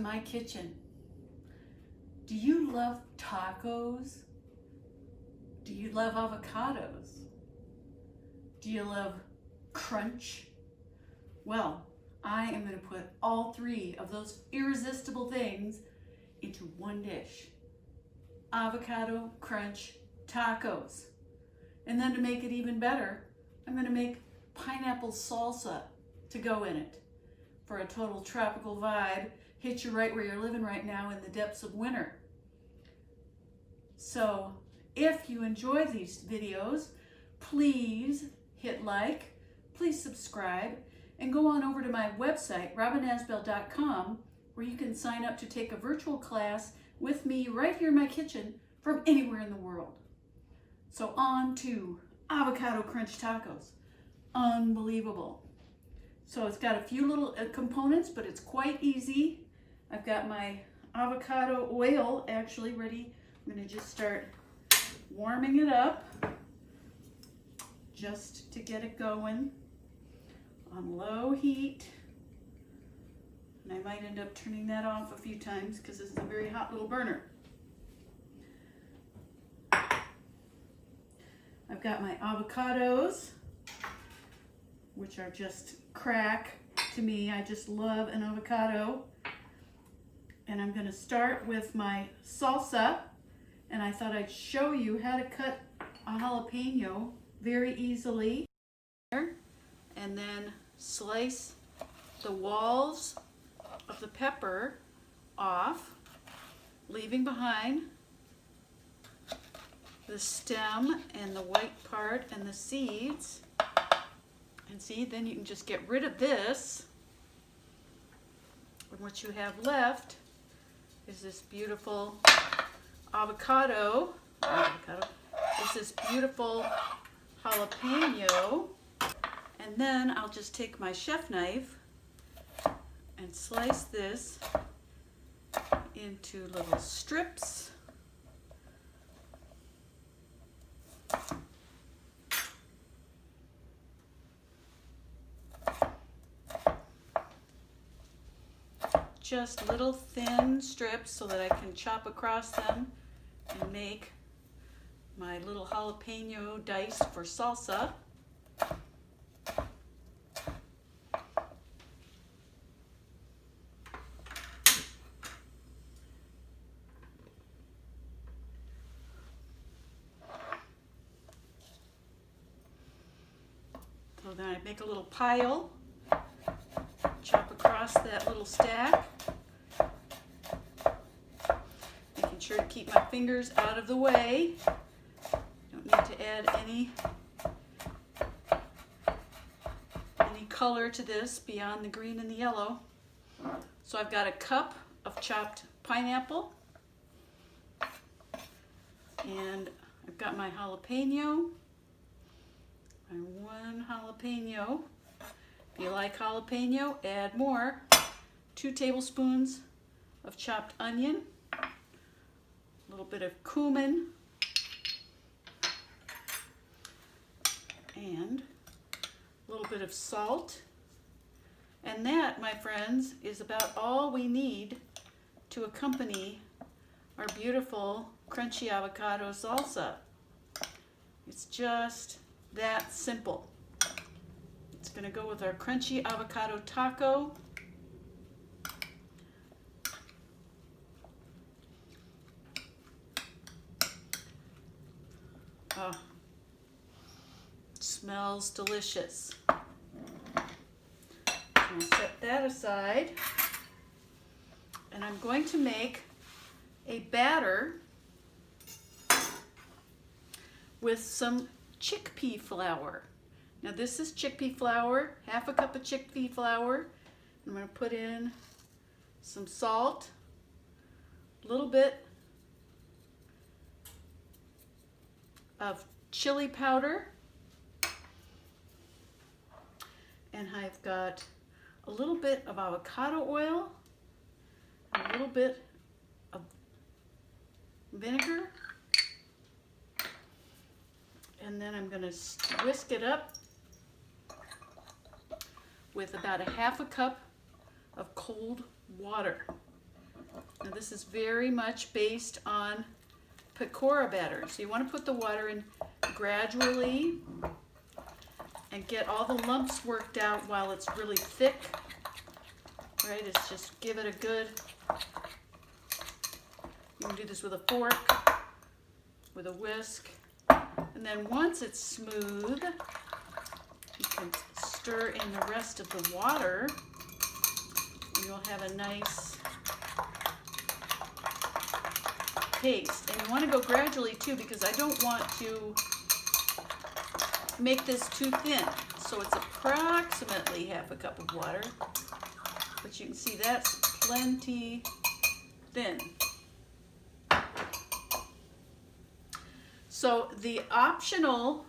to my kitchen. Do you love tacos? Do you love avocados? Do you love crunch? Well, I am going to put all three of those irresistible things into one dish. Avocado crunch tacos. And then to make it even better, I'm going to make pineapple salsa to go in it for a total tropical vibe. Hit you right where you're living right now in the depths of winter. So if you enjoy these videos, please hit like, please subscribe, and go on over to my website, robinasbell.com, where you can sign up to take a virtual class with me right here in my kitchen from anywhere in the world. So on to avocado crunch tacos. Unbelievable. So it's got a few little components, but it's quite easy. I've got my avocado oil actually ready. I'm going to just start warming it up just to get it going on low heat. And I might end up turning that off a few times because this is a very hot little burner. I've got my avocados, which are just crack to me. I just love an avocado. And I'm going to start with my salsa. And I thought I'd show you how to cut a jalapeno very easily. And then slice the walls of the pepper off, leaving behind the stem and the white part and the seeds. And see, then you can just get rid of this. And what you have left is this beautiful avocado. It's this beautiful jalapeno. And then I'll just take my chef knife and slice this into little strips. Just little thin strips so that I can chop across them and make my little jalapeno dice for salsa. So then I make a little pile, chop across that little stack, making sure to keep my fingers out of the way. Don't need to add any color to this beyond the green and the yellow. So I've got a cup of chopped pineapple, and I've got my jalapeno. And one jalapeno. If you like jalapeno, add more. 2 tablespoons of chopped onion, a little bit of cumin, and a little bit of salt. And that, my friends, is about all we need to accompany our beautiful crunchy avocado salsa. It's just that simple. It's going to go with our crunchy avocado taco. Oh, smells delicious. I'm going to set that aside. And I'm going to make a batter with some chickpea flour. Now this is chickpea flour, half a cup of chickpea flour. I'm going to put in some salt, a little bit of chili powder, and I've got a little bit of avocado oil, a little bit of vinegar, and then I'm going to whisk it up with about a half a cup of cold water. Now this is very much based on pakora batter. So you want to put the water in gradually and get all the lumps worked out while it's really thick. Right, it's just give it a good, you can do this with a fork, with a whisk, and then once it's smooth, you can stir in the rest of the water, and you'll have a nice paste. And you want to go gradually too, because I don't want to make this too thin. So it's approximately half a cup of water, but you can see that's plenty thin. So the optional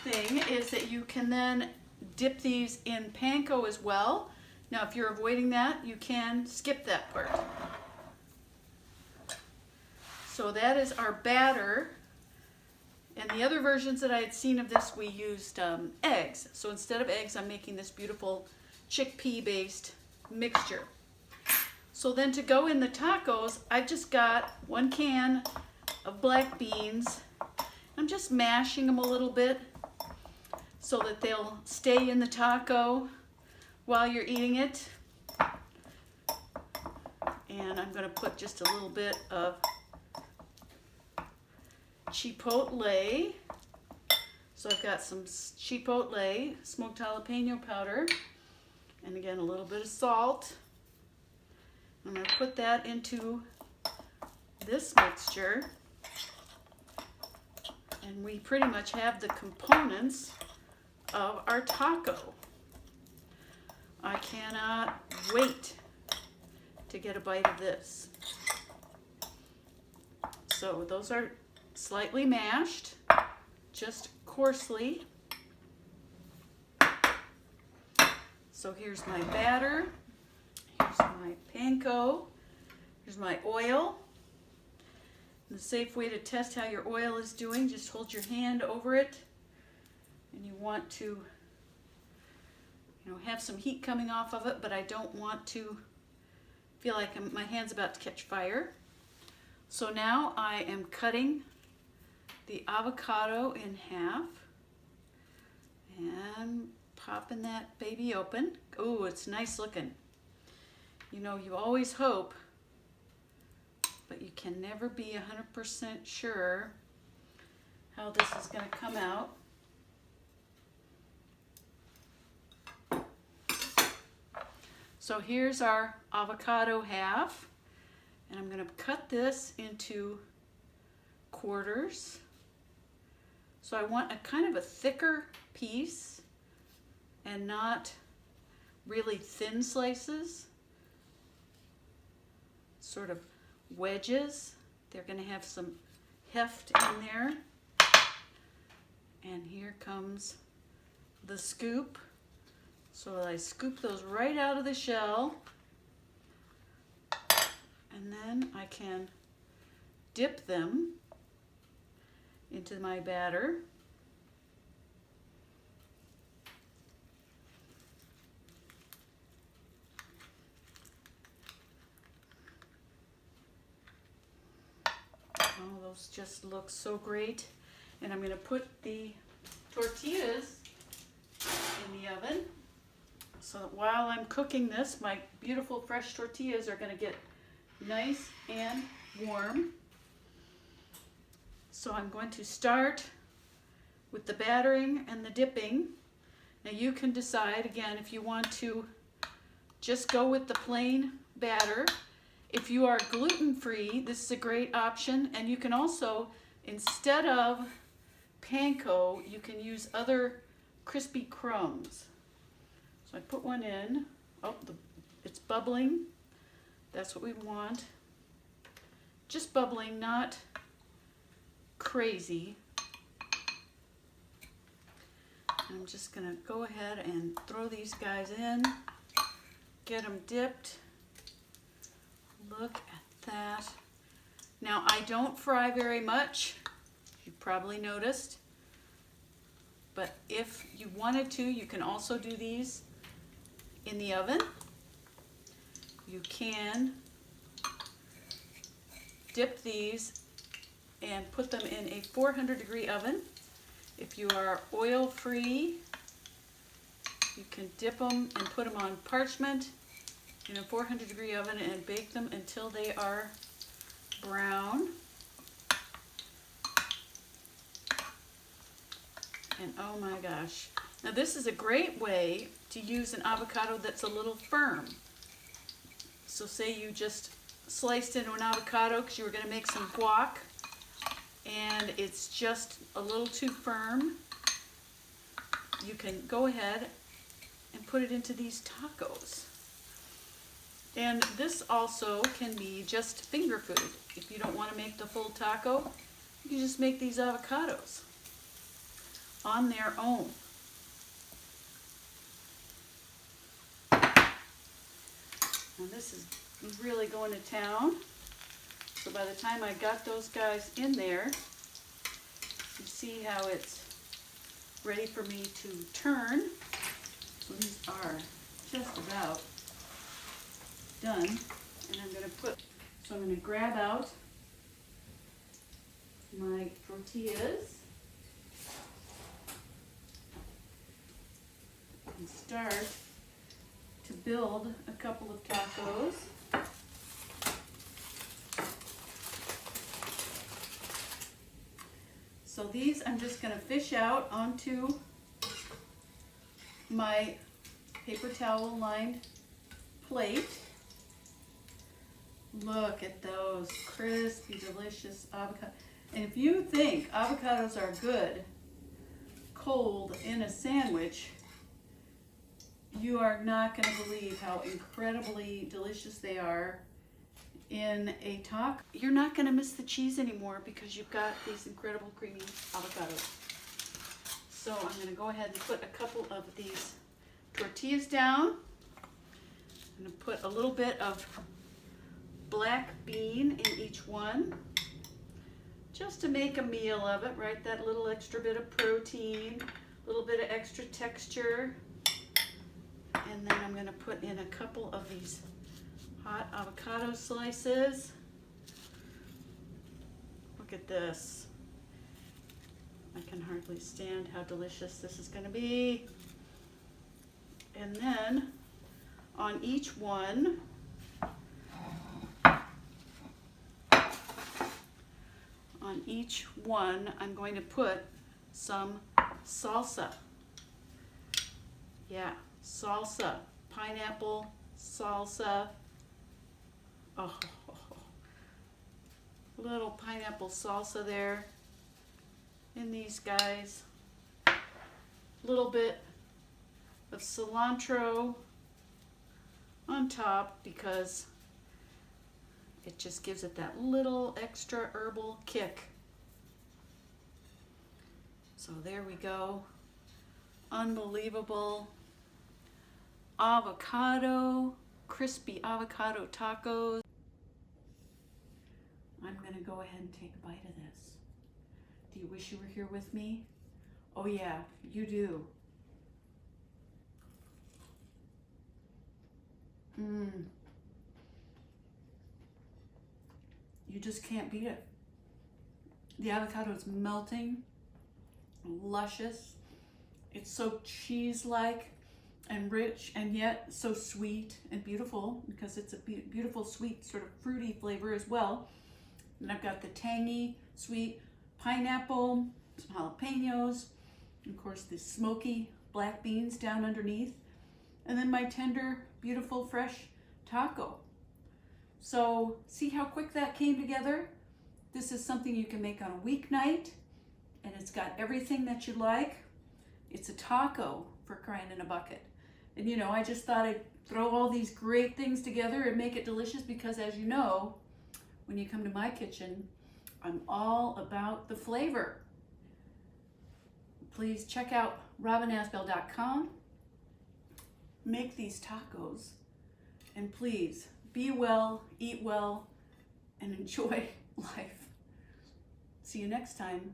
thing is that you can then dip these in panko as well. Now if you're avoiding that, you can skip that part. So that is our batter. And the other versions that I had seen of this, we used eggs. So instead of eggs, I'm making this beautiful chickpea based mixture. So then to go in the tacos, I've just got 1 can of black beans. I'm just mashing them a little bit so that they'll stay in the taco while you're eating it. And I'm going to put just a little bit of chipotle. So I've got some chipotle, smoked jalapeno powder, and again a little bit of salt. I'm going to put that into this mixture, and we pretty much have the components of our taco. I cannot wait to get a bite of this. So those are slightly mashed, just coarsely. So here's my batter, here's my panko, here's my oil. And the safe way to test how your oil is doing, just hold your hand over it, and you want to, have some heat coming off of it, but I don't want to feel like my hand's about to catch fire. So now I am cutting the avocado in half and popping that baby open. Oh, it's nice looking. You always hope, but you can never be 100% sure how this is going to come out. So here's our avocado half, and I'm going to cut this into quarters. So I want a kind of a thicker piece and not really thin slices, sort of wedges. They're going to have some heft in there. And here comes the scoop. So I scoop those right out of the shell, and then I can dip them into my batter. Oh, those just look so great. And I'm going to put the tortillas in the oven, so that while I'm cooking this, my beautiful fresh tortillas are going to get nice and warm. So I'm going to start with the battering and the dipping. Now you can decide, again, if you want to just go with the plain batter. If you are gluten-free, this is a great option. And you can also, instead of panko, you can use other crispy crumbs. So I put one in. Oh, it's bubbling. That's what we want. Just bubbling, not crazy. I'm just going to go ahead and throw these guys in. Get them dipped. Look at that. Now, I don't fry very much. You've probably noticed. But if you wanted to, you can also do these in the oven. You can dip these and put them in a 400-degree oven. If you are oil-free, you can dip them and put them on parchment in a 400-degree oven and bake them until they are brown. And oh my gosh. Now this is a great way to use an avocado that's a little firm. So say you just sliced into an avocado because you were going to make some guac and it's just a little too firm. You can go ahead and put it into these tacos. And this also can be just finger food. If you don't want to make the full taco, you can just make these avocados on their own. Now this is really going to town. So by the time I got those guys in there, you see how it's ready for me to turn. So these are just about done. And I'm going to grab out my tortillas and start to build a couple of tacos. So these I'm just going to fish out onto my paper towel lined plate. Look at those crispy, delicious avocados. And if you think avocados are good cold in a sandwich, you are not going to believe how incredibly delicious they are in a taco. You're not going to miss the cheese anymore because you've got these incredible creamy avocados. So I'm going to go ahead and put a couple of these tortillas down. I'm going to put a little bit of black bean in each one just to make a meal of it, right? That little extra bit of protein, a little bit of extra texture. And then I'm going to put in a couple of these hot avocado slices. Look at this. I can hardly stand how delicious this is going to be. And then on each one, I'm going to put some salsa. Yeah, salsa, pineapple salsa. Oh, little pineapple salsa there in these guys. A little bit of cilantro on top because it just gives it that little extra herbal kick. So there we go. Unbelievable avocado, crispy avocado tacos. I'm gonna go ahead and take a bite of this. Do you wish you were here with me? Oh yeah, you do. You just can't beat it. The avocado is melting, luscious. It's so cheese-like and rich and yet so sweet and beautiful because it's a beautiful, sweet, sort of fruity flavor as well. And I've got the tangy, sweet pineapple, some jalapenos, and of course the smoky black beans down underneath. And then my tender, beautiful, fresh taco. So see how quick that came together? This is something you can make on a weeknight, and it's got everything that you like. It's a taco, for crying in a bucket. And you know, I just thought I'd throw all these great things together and make it delicious because, as you know, when you come to my kitchen, I'm all about the flavor. Please check out robinasbell.com. Make these tacos, and please be well, eat well, and enjoy life. See you next time.